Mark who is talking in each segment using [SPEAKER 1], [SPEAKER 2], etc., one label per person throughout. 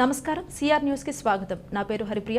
[SPEAKER 1] నమస్కారం CR news కి స్వాగతం. నా పేరు హరిప్రియ.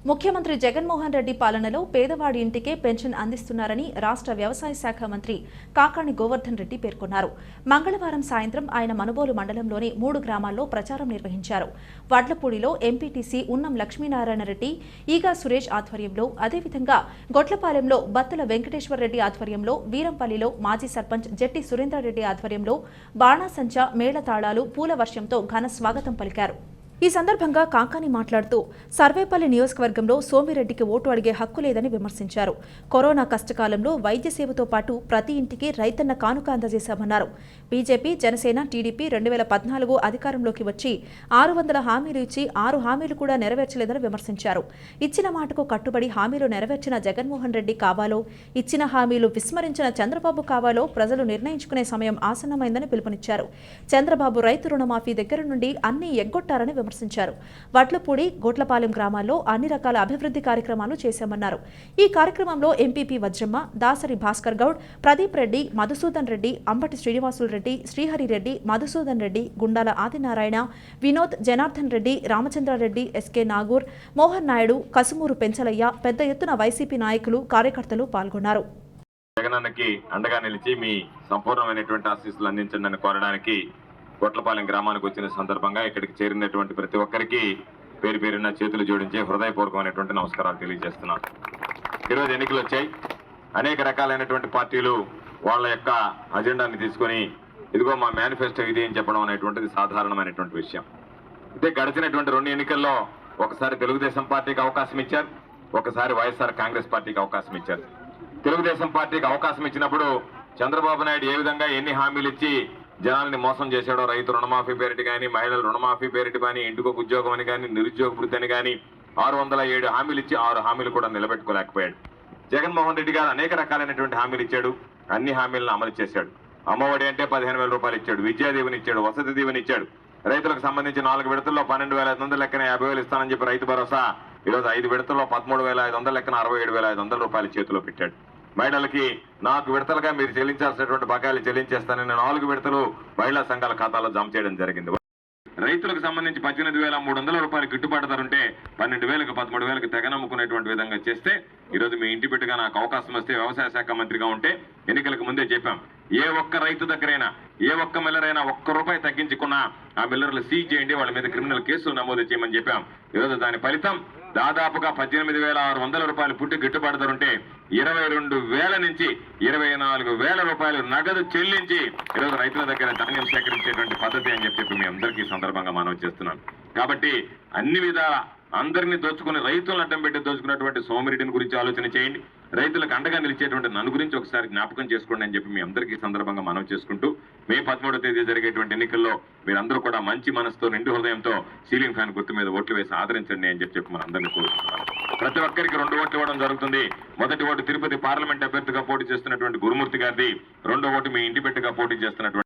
[SPEAKER 1] ముఖ్యమంత్రి జగన్మోహన్ రెడ్డి పాలనలో పేదవాడి ఇంటికే పెన్షన్ అందిస్తున్నారని రాష్ట్ర వ్యవసాయ శాఖ మంత్రి కాకాణి గోవర్ధన్ రెడ్డి పేర్కొన్నారు. మంగళవారం సాయంత్రం ఆయన మనుబోలు మండలంలోని 3 గ్రామాల్లో ప్రచారం నిర్వహించారు. వడ్లపూడిలో ఎంపీటీసీ ఉన్నం లక్ష్మీనారాయణ రెడ్డి, ఈగా సురేష్ ఆధ్వర్యంలో, అదేవిధంగా గొట్లపాలెంలో బత్తుల వెంకటేశ్వరరెడ్డి ఆధ్వర్యంలో, వీరంపల్లిలో మాజీ సర్పంచ్ జట్టి సురేంద్రారెడ్డి ఆధ్వర్యంలో బాణాసంచ, మేళతాళాలు, పూల వర్షంతో ఘన స్వాగతం పలికారు. ఈ సందర్భంగా కాకాని మాట్లాడుతూ సర్వేపల్లి నియోజకవర్గంలో సోమిరెడ్డికి ఓటు అడిగే హక్కు లేదని విమర్శించారు. కరోనా కష్టకాలంలో వైద్య సేవతో పాటు ప్రతి ఇంటికి రైతన్న కానుక అందజేశామన్నారు. బీజేపీ, జనసేన, టీడీపీ 2014 అధికారంలోకి వచ్చి 600 హామీలు ఇచ్చి 6 హామీలు కూడా నెరవేర్చలేదని విమర్శించారు. ఇచ్చిన మాటకు కట్టుబడి హామీలు నెరవేర్చిన జగన్మోహన్ రెడ్డి కావాలో, ఇచ్చిన హామీలు విస్మరించిన చంద్రబాబు కావాలో ప్రజలు నిర్ణయించుకునే సమయం ఆసన్నమైందని పిలుపునిచ్చారు. చంద్రబాబు రైతు రుణమాఫీ దగ్గర నుండి అన్ని ఎగ్గొట్టారని విమర్శించారు. వడ్లపూడి, గోట్లపాలెం గ్రామాల్లో అన్ని రకాల అభివృద్ధి కార్యక్రమాలు చేశామన్నారు. ఈ కార్యక్రమంలో ఎంపీపీ వజ్రమ్మ, దాసరి భాస్కర్ గౌడ్, ప్రదీప్ రెడ్డి, మధుసూదన్ రెడ్డి, అంబటి శ్రీనివాసులు రెడ్డి, శ్రీహరి రెడ్డి, మధుసూదన్ రెడ్డి, గుండాల ఆదినారాయణ, వినోద్, జనార్దన్ రెడ్డి, రామచంద్రారెడ్డి, ఎస్కే నాగూర్, మోహన్ నాయుడు, కసుమూరు పెంచలయ్య, పెద్ద ఎత్తున వైసీపీ నాయకులు, కార్యకర్తలు పాల్గొన్నారు.
[SPEAKER 2] జగనన్నకి అండగా నిలిచి మీ సంపూర్ణమైనటువంటి ఆశీస్సులు అందించండి కోరడానికి గొట్లపాలెం గ్రామానికి వచ్చిన సందర్భంగా ఇక్కడికి చేరినటువంటి ప్రతి ఒక్కరికి పేరు పేరున చేతులు జోడించి హృదయపూర్వకమైనటువంటి నమస్కారాలు తెలియజేస్తున్నాను. ఈరోజు ఎన్నికలు వచ్చాయి. అనేక రకాలైనటువంటి పార్టీలు వాళ్ళ యొక్క అజెండాని తీసుకొని ఇదిగో మా మేనిఫెస్టో ఇది అని చెప్పడం అనేటువంటిది సాధారణమైనటువంటి విషయం. అయితే గడిచినటువంటి 2 ఎన్నికల్లో ఒకసారి తెలుగుదేశం పార్టీకి అవకాశం ఇచ్చారు, ఒకసారి వైఎస్ఆర్ కాంగ్రెస్ పార్టీకి అవకాశం ఇచ్చారు. తెలుగుదేశం పార్టీకి అవకాశం ఇచ్చినప్పుడు చంద్రబాబు నాయుడు ఏ విధంగా ఎన్ని హామీలు ఇచ్చి జనాల్ని మోసం చేశాడో, రైతు రుణమాఫీ పేరిటి కానీ, మహిళల రుణమాఫీ పేరిటి కానీ, ఇంటికొక ఉద్యోగం అని కానీ, నిరుద్యోగ వృత్తి అని కానీ 607 హామీలు ఇచ్చి 6 హామీలు కూడా నిలబెట్టుకోలేకపోయాడు. జగన్మోహన్ రెడ్డి గారు అనేక రకాలైనటువంటి హామీలు ఇచ్చాడు, అన్ని హామీలను అమలు చేశాడు. అమ్మఒడి అంటే 15,000 రూపాయలు ఇచ్చాడు, విద్యాదీవెని ఇచ్చాడు, వసతి దీవెని ఇచ్చాడు. రైతులకు సంబంధించి 4 విడతల్లో 12,500 లెక్కన 50,000 ఇస్తానని చెప్పి రైతు భరోసా ఈరోజు 5 విడతల్లో 13,500 లెక్కన 67,500 రూపాయలు చేతిలో పెట్టాడు. మహిళలకి 4 విడతలుగా మీరు చెల్లించాల్సినటువంటి బకాయిలు చెల్లించేస్తానని 4 విడతలు మహిళా సంఘాల ఖాతాలో జమ చేయడం జరిగింది. రైతులకు సంబంధించి 18,300 రూపాయలు గిట్టుబాటు ధర ఉంటే 12,000కి 13,000కి తెగనమ్ముకునేటువంటి విధంగా చేస్తే ఈరోజు మీ ఇంటి బిడ్డగా నాకు అవకాశం వస్తే వ్యవసాయ శాఖ మంత్రిగా ఉంటే ఎన్నికలకు ముందే చెప్పాం, ఏ ఒక్క రైతు దగ్గరైనా, ఏ ఒక్క మిల్లరైనా 1 రూపాయి తగ్గించుకున్నా ఆ మిల్లర్లు సీజ్ చేయండి, వాళ్ళ మీద క్రిమినల్ కేసులు నమోదు చేయమని చెప్పాం. ఈరోజు దాని ఫలితం దాదాపుగా 18,600 రూపాయలు పుట్టి గిట్టుబాటు ధర ఉంటే 22,000 నుంచి 24,000 రూపాయలు నగదు చెల్లించి ఈరోజు రైతుల దగ్గర ధాన్యం సేకరించేటువంటి పద్ధతి అని చెప్పి మీ అందరికీ సందర్భంగా మనవి చేస్తున్నాను. కాబట్టి అన్ని విధాల అందరినీ దోచుకుని రైతులను అడ్డం పెట్టి దోచుకున్నటువంటి సోమిరెడ్డిని గురించి ఆలోచన చేయండి. రైతులకు అండగా నిలిచేటువంటి నన్ను గురించి ఒకసారి జ్ఞాపకం చేసుకోండి అని చెప్పి మీ అందరికీ సందర్భంగా మనవి చేసుకుంటూ మే 13వ తేదీ జరిగేటువంటి ఎన్నికల్లో మీరందరూ కూడా మంచి మనసుతో, నిండు హృదయంతో సీలింగ్ ఫ్యాన్ గుర్తు మీద ఓట్లు వేసి ఆదరించండి అని చెప్పి మన అందరినీ కోరుతున్నాను. ప్రతి ఒక్కరికి 2 ఓట్లు ఇవ్వడం జరుగుతుంది. మొదటి ఓటు తిరుపతి పార్లమెంట్ అభ్యర్థిగా పోటీ చేస్తున్నటువంటి గురుమూర్తి గారిది, 2వ ఓటు మీ ఇంటి బిడ్డగా పోటీ చేస్తున్నటువంటి.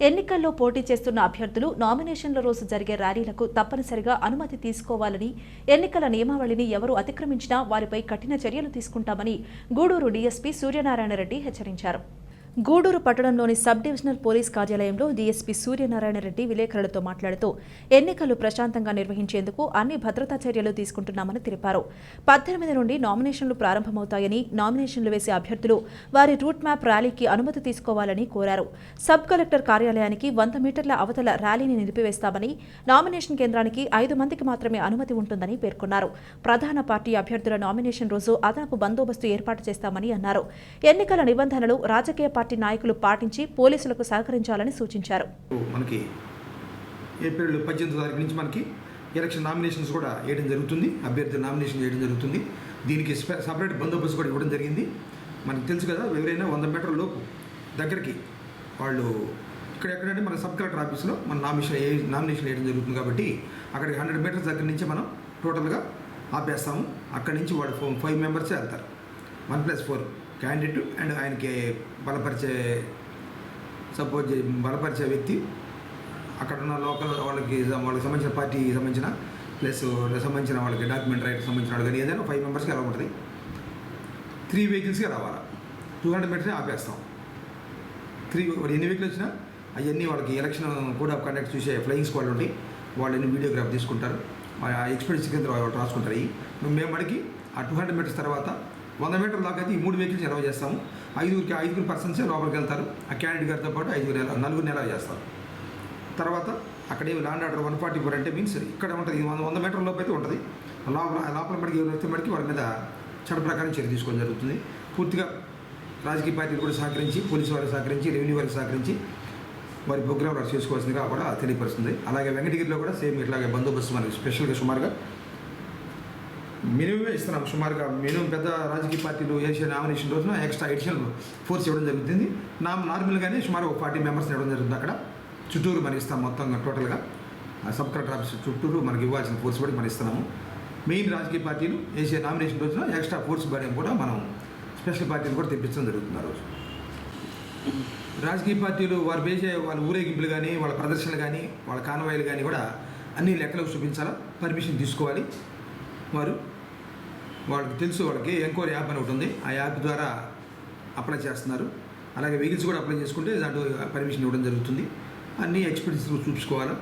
[SPEAKER 1] ఎన్నికల్లో పోటీ చేస్తున్న అభ్యర్థులు నామినేషన్ల రోజు జరిగే ర్యాలీలకు తప్పనిసరిగా అనుమతి తీసుకోవాలని, ఎన్నికల నియమావళిని ఎవరు అతిక్రమించినా వారిపై కఠిన చర్యలు తీసుకుంటామని గూడూరు డీఎస్పీ సూర్యనారాయణ రెడ్డి హెచ్చరించారు. గూడూరు పట్టణంలోని సబ్ డివిజనల్ పోలీస్ కార్యాలయంలో డీఎస్పీ సూర్యనారాయణ రెడ్డి విలేకరులతో మాట్లాడుతూ ఎన్నికలు ప్రశాంతంగా నిర్వహించేందుకు అన్ని భద్రతా చర్యలు తీసుకుంటున్నామని తెలిపారు. 18 నుండి నామినేషన్లు ప్రారంభమవుతాయని, నామినేషన్లు వేసే అభ్యర్థులు వారి రూట్ మ్యాప్ ర్యాలీకి అనుమతి తీసుకోవాలని కోరారు. సబ్ కలెక్టర్ కార్యాలయానికి 100 మీటర్ల అవతల ర్యాలీని నిలిపివేస్తామని, నామినేషన్ కేంద్రానికి 5 మందికి మాత్రమే అనుమతి ఉంటుందని పేర్కొన్నారు. ప్రధాన పార్టీ అభ్యర్థుల నామినేషన్ రోజు అదనపు బందోబస్తు ఏర్పాటు చేస్తామని అన్నారు. ఎన్నికల నిబంధనలు రాజకీయ పార్టీ నాయకులు పాటించి పోలీసులకు సహకరించాలని సూచించారు.
[SPEAKER 3] మనకి ఏప్రిల్ 18వ తారీఖు నుంచి మనకి ఎలక్షన్ నామినేషన్స్ కూడా వేయడం జరుగుతుంది, అభ్యర్థుల నామినేషన్ చేయడం జరుగుతుంది. దీనికి సపరేట్ బందోబస్తు కూడా ఇవ్వడం జరిగింది. మనకు తెలుసు కదా, ఎవరైనా 100 మీటర్ల లోపు దగ్గరికి వాళ్ళు ఎక్కడంటే మన సబ్ కలెక్టర్ ఆఫీస్లో మన నామినేషన్ వేయడం జరుగుతుంది. కాబట్టి అక్కడికి 100 మీటర్స్ దగ్గర నుంచి మనం టోటల్గా ఆపేస్తాము. అక్కడి నుంచి వాళ్ళు 5 మెంబర్సే వెళ్తారు, 1+4 క్యాండిడేట్ అండ్ ఆయనకి బలపరిచే వ్యక్తి, అక్కడ ఉన్న లోకల్ వాళ్ళకి సంబంధించిన పార్టీకి సంబంధించిన వాళ్ళకి డాక్యుమెంట్ రైట్ సంబంధించిన వాళ్ళు కానీ ఏదైనా 5 మెంబర్స్కి ఎలా ఉంటుంది, 3 వెహికల్స్కి రావాలా. 200 మీటర్స్ ఆపేస్తాం. 3 ఎన్ని వెహికల్ వచ్చినా అవన్నీ వాళ్ళకి ఎలక్షన్ కోడ్ ఆఫ్ కండక్ట్ చూసే ఫ్లయింగ్ స్క్వాడ్ ఉండి వాళ్ళని వీడియోగ్రాఫ్ తీసుకుంటారు, ఆ ఎక్స్పీరియన్స్ కింద వాళ్ళు రాసుకుంటారు. మేము మడికి ఆ 200 మీటర్స్ తర్వాత 100 మీటర్ల దాకా అయితే ఈ 3 వెహికల్స్ అలౌ చేస్తాము. 5 పర్సన్సే లోపలికి వెళ్తారు. ఆ క్యాండిడేట్ గారితో పాటు 4 అలౌ చేస్తారు. తర్వాత అక్కడ ల్యాండ్ ఆర్డర్ 144 అంటే మీన్స్ ఇక్కడ ఉంటుంది, 100 మీటర్ల లోపు అయితే ఉంటుంది. లోపల మడికి ఎవరు వస్తే మడికి వాళ్ళ మీద చట్ట ప్రకారం చర్య తీసుకోవడం జరుగుతుంది. పూర్తిగా రాజకీయ పార్టీలు కూడా సహకరించి, పోలీసు వారికి సహకరించి, రెవెన్యూ వారికి సహకరించి వారి ప్రోగ్రాం వారు చేసుకోవాల్సిందిగా కూడా తెలియపరుస్తుంది. అలాగే వెంకటగిరిలో కూడా సేమ్ ఇట్లాగే బందోబస్తు మనకి స్పెషల్గా సుమారుగా మినిమమే ఇస్తున్నాం. సుమారుగా మినిమం పెద్ద రాజకీయ పార్టీలు వేసే నామినేషన్ రోజున ఎక్స్ట్రా అడిషనల్ ఫోర్స్ ఇవ్వడం జరుగుతుంది. నార్మల్గానే సుమారు 40 మెంబర్స్ని ఇవ్వడం జరుగుతుంది. అక్కడ చుట్టూరు మనం ఇస్తాం. మొత్తంగా టోటల్గా సబ్ కలెక్టర్ ఆఫీస్ చుట్టూరు మనకి ఇవ్వాల్సిన ఫోర్స్ కూడా మనం ఇస్తున్నాము. మెయిన్ రాజకీయ పార్టీలు వేసే నామినేషన్ రోజున ఎక్స్ట్రా ఫోర్స్ బయట కూడా మనం స్పెషల్ పార్టీలు కూడా తెప్పించడం జరుగుతుంది. ఆ రోజు రాజకీయ పార్టీలు వారు వేసే వాళ్ళ ఊరేగింపులు కానీ, వాళ్ళ ప్రదర్శనలు కానీ, వాళ్ళ కాన్వాయిలు కానీ కూడా అన్ని లెక్కలకు చూపించాలా, పర్మిషన్ తీసుకోవాలి. వాళ్ళకి తెలుసు, వాళ్ళకి ఎంక్వైరీ యాప్ అని ఒకటి ఉంది, ఆ యాప్ ద్వారా అప్లై చేస్తున్నారు. అలాగే వెహికల్స్ కూడా అప్లై చేసుకుంటే దాంట్లో పర్మిషన్ ఇవ్వడం జరుగుతుంది. అన్ని ఎక్స్పీరియన్స్ చూపించుకోవాలా,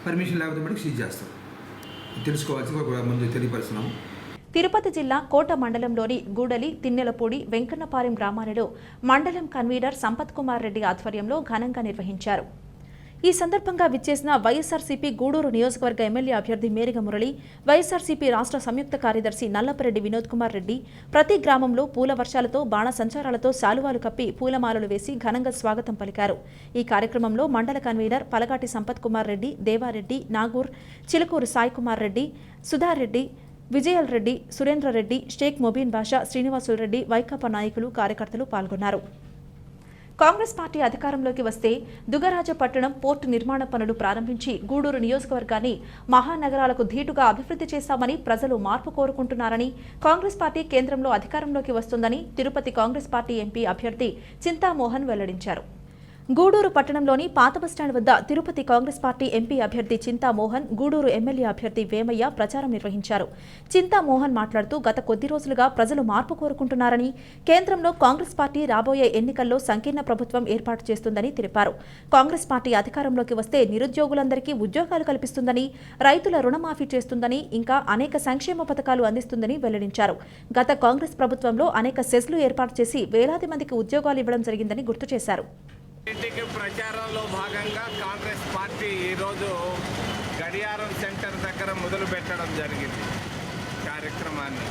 [SPEAKER 3] పర్మిషన్ లేకపోతే మటుకు సీజ్ చేస్తారు. తెలుసుకోవాల్సి కూడా ముందు తెలియపరుస్తున్నాము.
[SPEAKER 1] తిరుపతి జిల్లా కోట మండలంలోని గూడలి, తిన్నెలపూడి, వెంకన్నపాలెం గ్రామాలలో మండలం కన్వీనర్ సంపత్ కుమార్ రెడ్డి ఆధ్వర్యంలో ఘనంగా నిర్వహించారు. ఈ సందర్భంగా విచ్చేసిన వైఎస్ఆర్సీపీ గూడూరు నియోజకవర్గ ఎమ్మెల్యే అభ్యర్థి మేరిగ మురళి, వైఎస్ఆర్సీపీ రాష్ట్ర సంయుక్త కార్యదర్శి నల్లపరెడ్డి వినోద్ కుమార్ రెడ్డి ప్రతి గ్రామంలో పూల వర్షాలతో, బాణ సంచారాలతో శాలువాలు కప్పి పూలమాలలు వేసి ఘనంగా స్వాగతం పలికారు. ఈ కార్యక్రమంలో మండల కన్వీనర్ పలగాటి సంపత్ కుమార్ రెడ్డి, దేవారెడ్డి, నాగూర్, చిలుకూరు సాయి కుమార్ రెడ్డి, సుధారెడ్డి, విజయల్ రెడ్డి, సురేంద్రరెడ్డి, షేక్ మొబీన్ బాషా, శ్రీనివాసులు రెడ్డి, వైకాపా నాయకులు, కార్యకర్తలు పాల్గొన్నారు. కాంగ్రెస్ పార్టీ అధికారంలోకి వస్తే దుగరాజపట్టణం పోర్టు నిర్మాణ పనులు ప్రారంభించి గూడూరు నియోజకవర్గాన్ని మహానగరాలకు ధీటుగా అభివృద్ధి చేస్తామని ప్రజలు మార్పు కోరుకుంటున్నారని, కాంగ్రెస్ పార్టీ కేంద్రంలో అధికారంలోకి వస్తుందని తిరుపతి కాంగ్రెస్ పార్టీ ఎంపీ అభ్యర్థి చింతామోహన్ వెల్లడించారు. గూడూరు పట్టణంలోని పాత బస్టాండ్ వద్ద తిరుపతి కాంగ్రెస్ పార్టీ ఎంపీ అభ్యర్థి చింతామోహన్, గూడూరు ఎమ్మెల్యే అభ్యర్థి వేమయ్య ప్రచారం నిర్వహించారు. చింతామోహన్ మాట్లాడుతూ గత కొద్ది రోజులుగా ప్రజలు మార్పు కోరుకుంటున్నారని, కేంద్రంలో కాంగ్రెస్ పార్టీ రాబోయే ఎన్నికల్లో సంకీర్ణ ప్రభుత్వం ఏర్పాటు చేస్తుందని తెలిపారు. కాంగ్రెస్ పార్టీ అధికారంలోకి వస్తే నిరుద్యోగులందరికీ ఉద్యోగాలు కల్పిస్తుందని, రైతుల రుణమాఫీ చేస్తుందని, ఇంకా అనేక సంక్షేమ పథకాలు అందిస్తుందని వెల్లడించారు. గత కాంగ్రెస్ ప్రభుత్వంలో అనేక సెస్లు ఏర్పాటు చేసి వేలాది మందికి ఉద్యోగాలు ఇవ్వడం జరిగిందని గుర్తు చేశారు.
[SPEAKER 4] ఇంటికి ప్రచారంలో భాగంగా కాంగ్రెస్ పార్టీ ఈరోజు గడియారం సెంటర్ దగ్గర మొదలు పెట్టడం జరిగింది కార్యక్రమాన్ని.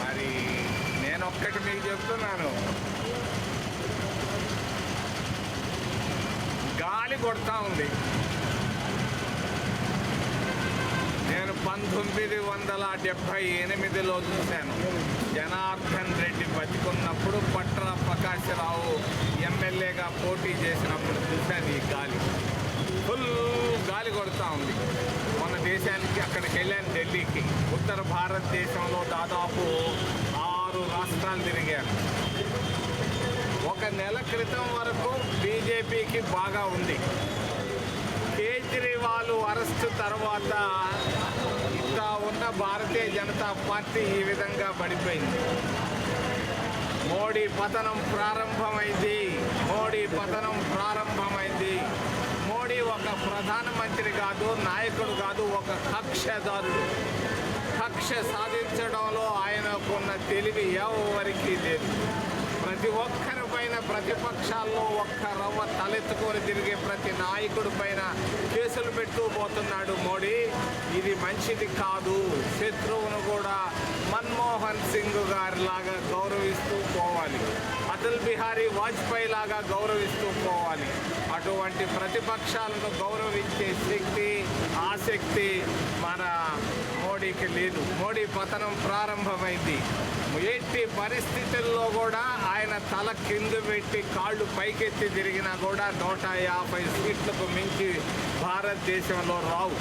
[SPEAKER 4] మరి నేను ఒక్కటి మీకు చెప్తున్నాను, గాలి కొడతా ఉంది. నేను 1978లో చూశాను. జనార్దన్ రెడ్డి బతికున్నప్పుడు, పట్రా ప్రకాశరావు ఎమ్మెల్యేగా పోటీ చేసినప్పుడు చూశాను. ఈ గాలి ఫుల్ గాలి కొడుతూ ఉంది. మన దేశానికి అక్కడికి వెళ్ళాను, ఢిల్లీకి. ఉత్తర భారతదేశంలో దాదాపు 6 రాష్ట్రాలు తిరిగాను. ఒక నెల క్రితం వరకు బీజేపీకి బాగా ఉంది. కేజ్రీవాల్ అరెస్టు తర్వాత ఇంకా ఉన్న భారతీయ జనతా పార్టీ ఈ విధంగా పడిపోయింది. మోడీ పతనం ప్రారంభమైంది. మోడీ ఒక ప్రధానమంత్రి కాదు, నాయకుడు కాదు, ఒక కక్షదారుడు. కక్ష సాధించడంలో ఆయనకున్న తెలివి ఎవరికీ లేదు. ప్రతి ఒక్కరి పైన, ప్రతిపక్షాల్లో ఒక్క రవ్వ తలెత్తుకొని తిరిగే ప్రతి నాయకుడి పైన కేసులు పెడుతూ పోతున్నాడు మోడీ. ఇది మంచిది కాదు. శత్రువును కూడా మన్మోహన్ సింగ్ గారిలాగా గౌరవిస్తూ పోవాలి, అటల్ బిహారీ వాజ్పేయి లాగా గౌరవిస్తూ పోవాలి. అటువంటి ప్రతిపక్షాలను గౌరవించే శక్తి, ఆసక్తి మన మోడీకి లేదు. మోడీ పతనం ప్రారంభమైంది. ఎట్టి పరిస్థితుల్లో కూడా ఆయన తల కింద పెట్టి కాళ్ళు పైకెత్తి తిరిగినా కూడా 150 సీట్లకు మించి భారతదేశంలో రావు.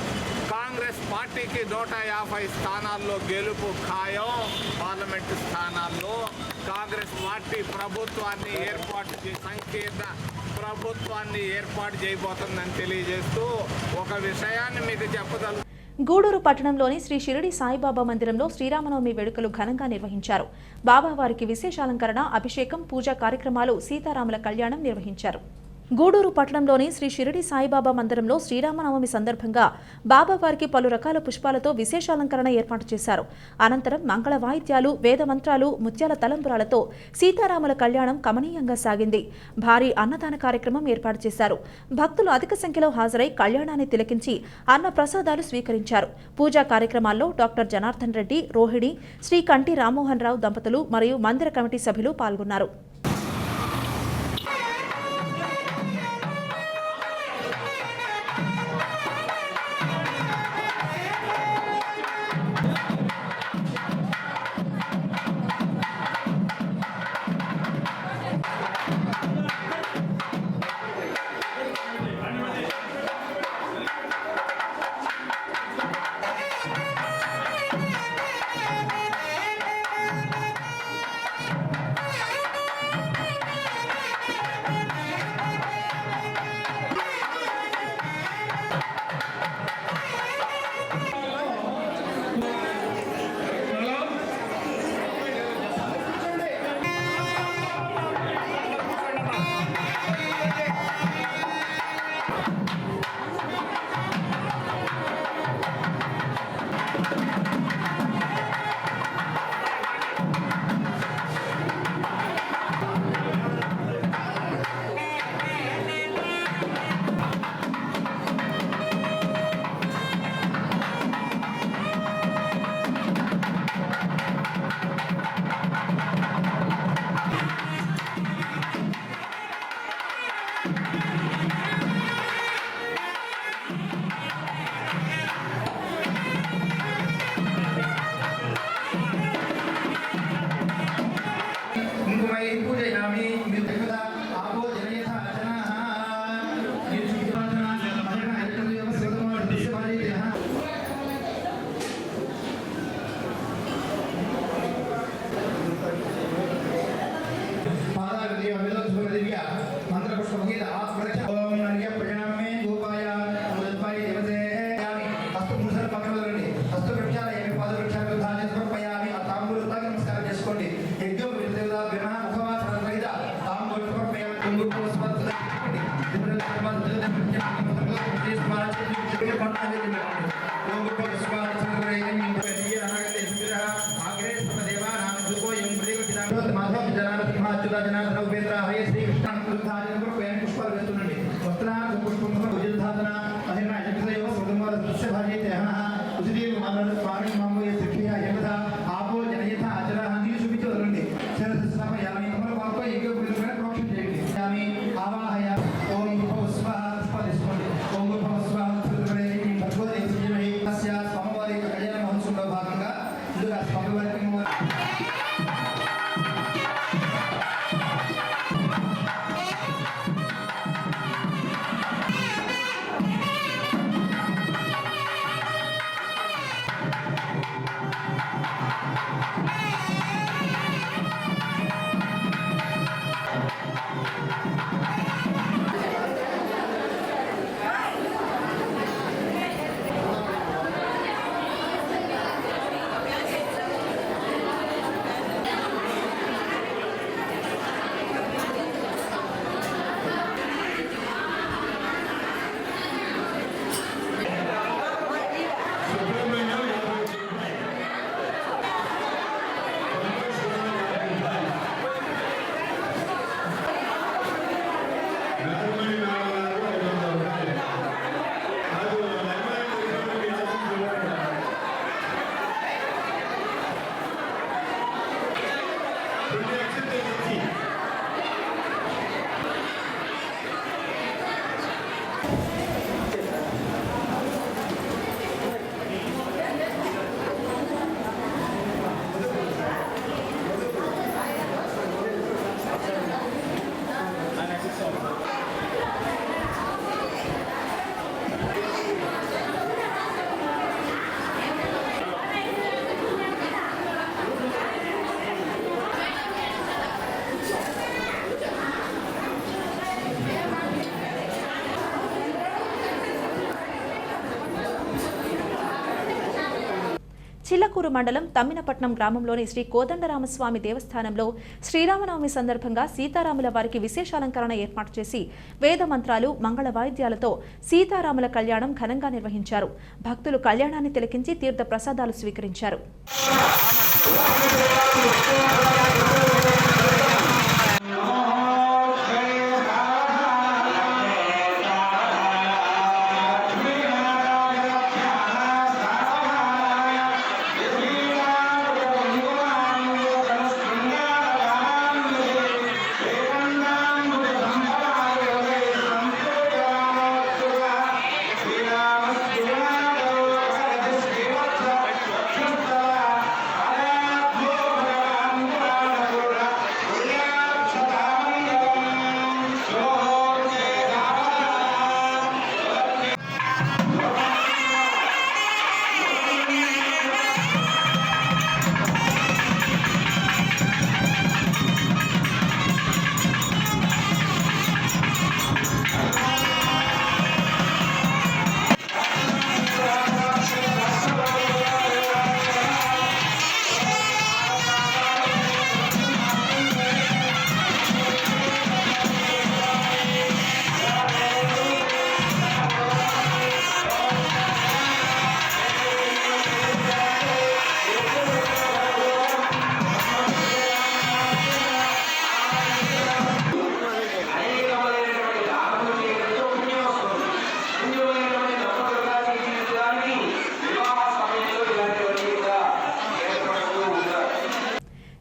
[SPEAKER 4] కాంగ్రెస్ పార్టీకి 150 స్థానాల్లో గెలుపు ఖాయం. పార్లమెంటు స్థానాల్లో కాంగ్రెస్ పార్టీ ప్రభుత్వాన్ని సంకీర్ణ ప్రభుత్వాన్ని ఏర్పాటు చేయబోతుందని తెలియజేస్తూ ఒక విషయాన్ని మీకు చెప్పదలు.
[SPEAKER 1] గూడూరు పట్టణంలోని శ్రీ షిరిడి సాయిబాబా మందిరంలో శ్రీరామనవమి వేడుకలు ఘనంగా నిర్వహించారు. బాబావారికి విశేషాలంకరణ, అభిషేకం, పూజా కార్యక్రమాలు, సీతారాముల కళ్యాణం నిర్వహించారు. గూడూరు పట్టణంలోని శ్రీ షిరిడి సాయిబాబా మందిరంలో శ్రీరామనవమి సందర్భంగా బాబావారికి పలు రకాల పుష్పాలతో విశేషాలంకరణ ఏర్పాటు చేశారు. అనంతరం మంగళ వాయిద్యాలు, వేదమంత్రాలు, ముత్యాల తలంబ్రాలతో సీతారాముల కళ్యాణం కమనీయంగా సాగింది. భారీ అన్నదాన కార్యక్రమం ఏర్పాటు చేశారు. భక్తులు అధిక సంఖ్యలో హాజరై కళ్యాణాన్ని తిలకించి అన్న ప్రసాదాలు స్వీకరించారు. పూజా కార్యక్రమాల్లో డాక్టర్ జనార్దన్ రెడ్డి, రోహిణి, శ్రీ కంటి రామ్మోహన్ రావు దంపతులు మరియు మందిర కమిటీ సభ్యులు పాల్గొన్నారు. ఆత్మకూరు మండలం తమ్మినపట్నం గ్రామంలోని శ్రీ కోదండరామస్వామి దేవస్థానంలో శ్రీరామనవమి సందర్భంగా సీతారాముల వారికి విశేషాలంకరణ ఏర్పాటు చేసి వేద మంత్రాలు మంగళ వాయిద్యాలతో సీతారాముల కళ్యాణం ఘనంగా నిర్వహించారు. భక్తులు కళ్యాణాన్ని తిలకించి తీర్థ ప్రసాదాలు స్వీకరించారు.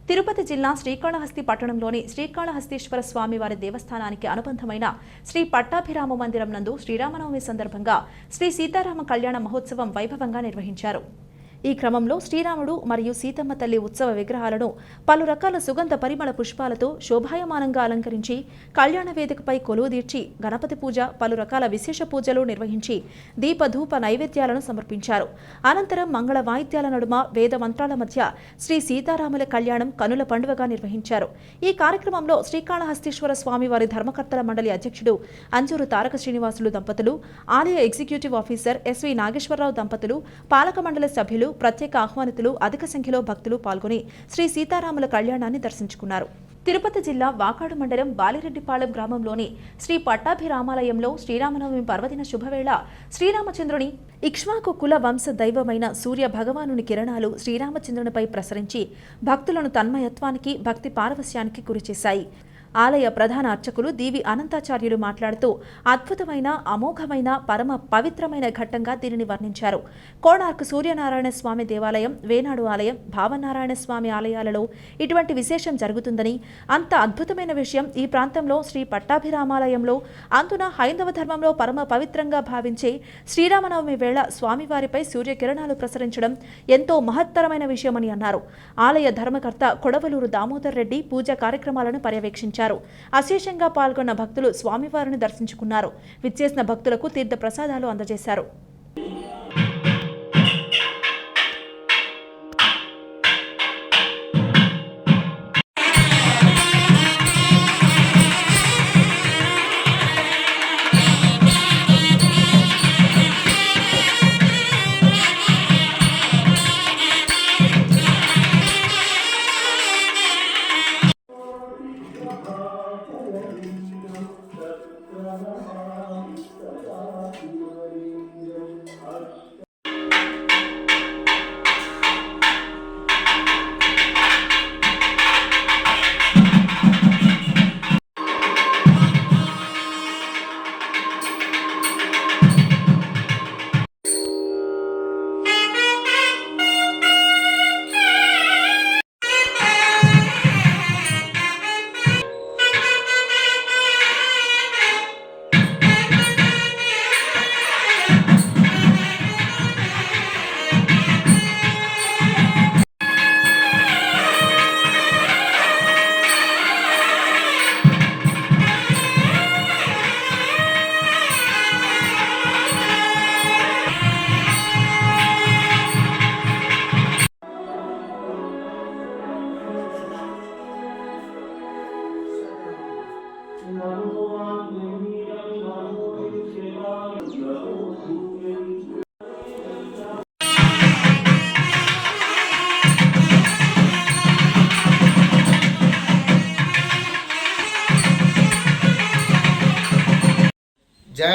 [SPEAKER 1] తిరుపతి జిల్లా శ్రీకాళహస్తి పట్టణంలోని శ్రీకాళహస్తీశ్వర స్వామి వారి దేవస్థానానికి అనుబంధమైన శ్రీ పట్టాభిరామ మందిరం నందు శ్రీరామనవమి సందర్భంగా శ్రీ సీతారామ కళ్యాణ మహోత్సవం వైభవంగా నిర్వహించారు. ఈ క్రమంలో శ్రీరాముడు మరియు సీతమ్మ తల్లి ఉత్సవ విగ్రహాలను పలు రకాల సుగంధ పరిమళ పుష్పాలతో శోభాయమానంగా అలంకరించి కళ్యాణ వేదికపై కొలువుదీర్చి గణపతి పూజ, పలు రకాల విశేష పూజలు నిర్వహించి దీపధూప నైవేద్యాలను సమర్పించారు. అనంతరం మంగళ వాయిద్యాల నడుమ వేద మంత్రాల మధ్య శ్రీ సీతారాముల కళ్యాణం కనుల పండుగగా నిర్వహించారు. ఈ కార్యక్రమంలో శ్రీకాళహస్తీశ్వర స్వామి వారి ధర్మకర్తల మండలి అధ్యక్షుడు అంజూరు తారక శ్రీనివాసులు దంపతులు, ఆలయ ఎగ్జిక్యూటివ్ ఆఫీసర్ ఎస్వి నాగేశ్వరరావు దంపతులు, పాలక మండలి సభ్యులు, ప్రత్యేక ఆహ్వానితులు, అధిక సంఖ్యలో భక్తులు పాల్గొని శ్రీ సీతారాముల కళ్యాణాన్ని దర్శించుకున్నారు. తిరుపతి జిల్లా వాకాడు మండలం బాలిరెడ్డిపాళెం గ్రామంలోని శ్రీ పట్టాభిరామాలయంలో శ్రీరామనవమి పర్వదిన శుభవేళ శ్రీరామచంద్రుని ఇక్ష్వాకు కుల వంశ దైవమైన సూర్య భగవానుని కిరణాలు శ్రీరామచంద్రునిపై ప్రసరించి భక్తులను తన్మయత్వానికి, భక్తి పారవస్యానికి గురిచేశాయి. ఆలయ ప్రధాన అర్చకులు దీవి అనంతాచార్యులు మాట్లాడుతూ అద్భుతమైన, అమోఘమైన, పరమ పవిత్రమైన ఘట్టంగా దీనిని వర్ణించారు. కోణార్క్ సూర్యనారాయణ స్వామి దేవాలయం, వేనాడు ఆలయం, భావనారాయణ స్వామి ఆలయాలలో ఇటువంటి విశేషం జరుగుతుందని, అంత అద్భుతమైన విషయం ఈ ప్రాంతంలో శ్రీ పట్టాభిరామాలయంలో, అందున హైందవ ధర్మంలో పరమ పవిత్రంగా భావించే శ్రీరామనవమి వేళ స్వామివారిపై సూర్యకిరణాలు ప్రసరించడం ఎంతో మహత్తరమైన విషయమని అన్నారు. ఆలయ ధర్మకర్త కొడవలూరు దామోదర్ రెడ్డి పూజా కార్యక్రమాలను పర్యవేక్షించారు. అశేషంగా పాల్గొన్న భక్తులు స్వామివారిని దర్శించుకున్నారు. విచ్చేసిన భక్తులకు తీర్థ ప్రసాదాలు అందజేశారు.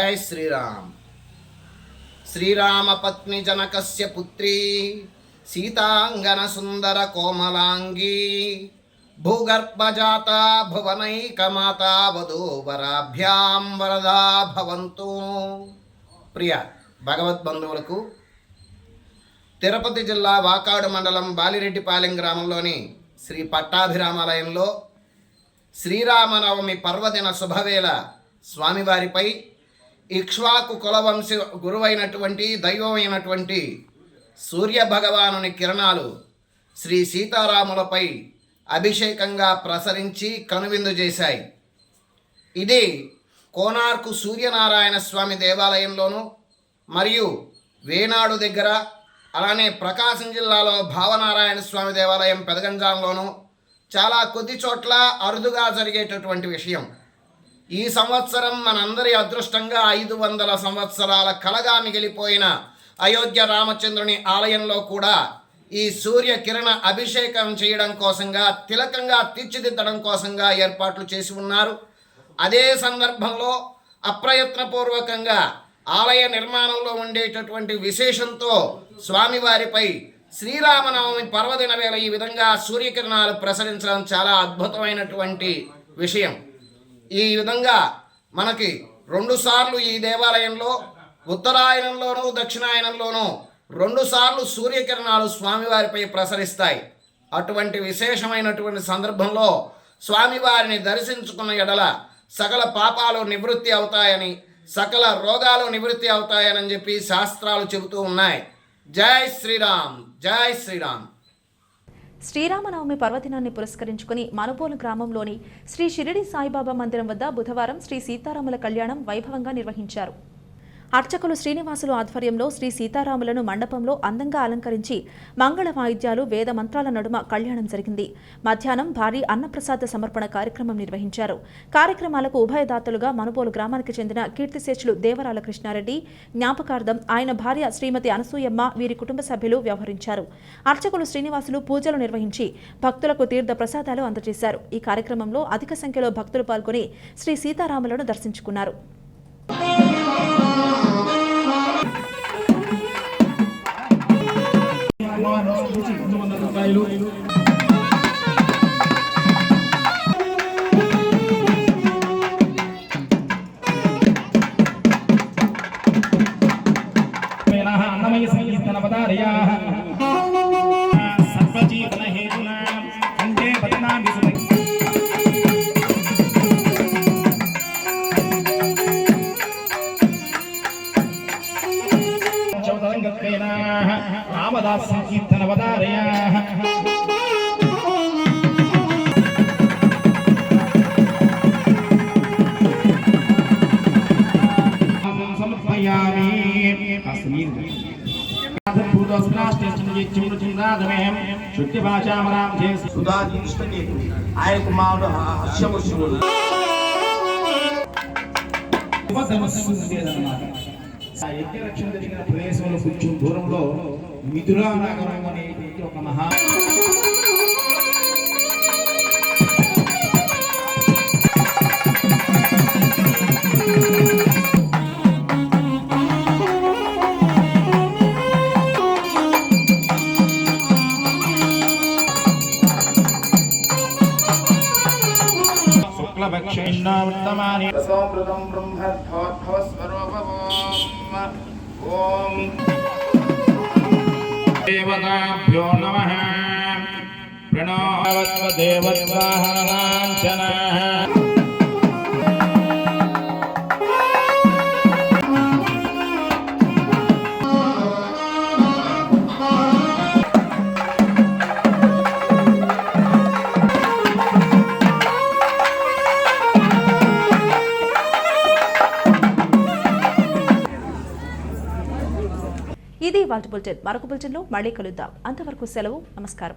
[SPEAKER 5] జై శ్రీరామ్. శ్రీరామపత్ని జనకస్య పుత్రీ సీతాంగన సుందర కోమలాంగీ భూగర్భజాత భువనైకమాత వధూవరాభ్యాం వరదా భవంతు. ప్రియ భగవద్బంధువులకు, తిరుపతి జిల్లా వాకాడు మండలం బాలిరెడ్డిపాలెం గ్రామంలోని శ్రీ పట్టాభిరామాలయంలో శ్రీరామనవమి పర్వదిన శుభవేళ స్వామివారిపై ఇక్ష్వాకు కులవంశ గురువైనటువంటి దైవమైనటువంటి సూర్య భగవానుని కిరణాలు శ్రీ సీతారాములపై అభిషేకంగా ప్రసరించి కనువిందు చేశాయి. ఇది కోనార్కు సూర్యనారాయణ స్వామి దేవాలయంలోను మరియు వేనాడు దగ్గర, అలానే ప్రకాశం జిల్లాలో భావనారాయణ స్వామి దేవాలయం పెదగంజాంలోను చాలా కొద్ది చోట్ల అరుదుగా జరిగేటటువంటి విషయం. ఈ సంవత్సరం మనందరి అదృష్టంగా 500 సంవత్సరాల కలగా మిగిలిపోయిన అయోధ్య రామచంద్రుని ఆలయంలో కూడా ఈ సూర్య కిరణ అభిషేకం చేయడం కోసంగా, తిలకంగా తీర్చిదిద్దడం కోసంగా ఏర్పాట్లు చేసి ఉన్నారు. అదే సందర్భంలో అప్రయత్నపూర్వకంగా ఆలయ నిర్మాణంలో ఉండేటటువంటి విశేషంతో స్వామివారిపై శ్రీరామనవమి పర్వదిన వేళ ఈ విధంగా సూర్యకిరణాలు ప్రసరించడం చాలా అద్భుతమైనటువంటి విషయం. ఈ విధంగా మనకి 2 సార్లు ఈ దేవాలయంలో ఉత్తరాయణంలోనూ దక్షిణాయనంలోనూ 2 సార్లు సూర్యకిరణాలు స్వామివారిపై ప్రసరిస్తాయి. అటువంటి విశేషమైనటువంటి సందర్భంలో స్వామివారిని దర్శించుకున్న ఎడల సకల పాపాలు నివృత్తి అవుతాయని, సకల రోగాలు నివృత్తి అవుతాయని చెప్పి శాస్త్రాలు చెబుతూ ఉన్నాయి. జై శ్రీరామ్, జై శ్రీరామ్.
[SPEAKER 1] శ్రీరామనవమి పర్వదినాన్ని పురస్కరించుకుని మనుబోలు గ్రామంలోని శ్రీ షిరిడి సాయిబాబా మందిరం వద్ద బుధవారం శ్రీ సీతారాముల కళ్యాణం వైభవంగా నిర్వహించారు. అర్చకులు శ్రీనివాసులు ఆధ్వర్యంలో శ్రీ సీతారాములను మండపంలో అందంగా అలంకరించి మంగళ వాయిద్యాలు, వేద మంత్రాల నడుమ కళ్యాణం జరిగింది. మధ్యాహ్నం భారీ అన్నప్రసాద సమర్పణ కార్యక్రమం నిర్వహించారు. కార్యక్రమాలకు ఉభయదాతలుగా మనుబోలు గ్రామానికి చెందిన కీర్తిశేషులు దేవరాల కృష్ణారెడ్డి జ్ఞాపకార్థం ఆయన భార్య శ్రీమతి అనసూయమ్మ, వీరి కుటుంబ సభ్యులు వ్యవహరించారు. అర్చకులు శ్రీనివాసులు పూజలు నిర్వహించి భక్తులకు తీర్థ ప్రసాదాలు అందజేశారు. ఈ కార్యక్రమంలో అధిక సంఖ్యలో భక్తులు పాల్గొని శ్రీ సీతారాములను దర్శించుకున్నారు.
[SPEAKER 6] అన్నమయ సంగీతన పదారయాః సర్వజీవన హేతునా కంఠే పదనామి చౌదరంగత్వేనాః రామదాస్ సంకీర్తన పదారయాః సమర్పయామి. అస్మిన్ శుద్ధి భాషామరాం చేసి సుధాజీ ఆయన కుమారుడు హర్షముషుడు యజ్ఞరక్షణ జరిగిన ప్రదేశంలో కొంచెం దూరంలో మిథులా నగరం అనేటువంటి ఒక మహా శుక్లభక్షైర్నావర్తమాని రసోమృతం బ్రహ్మోద్భవస్వరూపం ఓం దేవతాభ్యో నమః ప్రణవత్వదేవత్వాహనాంచనః
[SPEAKER 1] ఇది వాటి బులెటిన్. మరొక బులెటిన్లో మళ్ళీ కలుద్దాం. అంతవరకు సెలవు. నమస్కారం.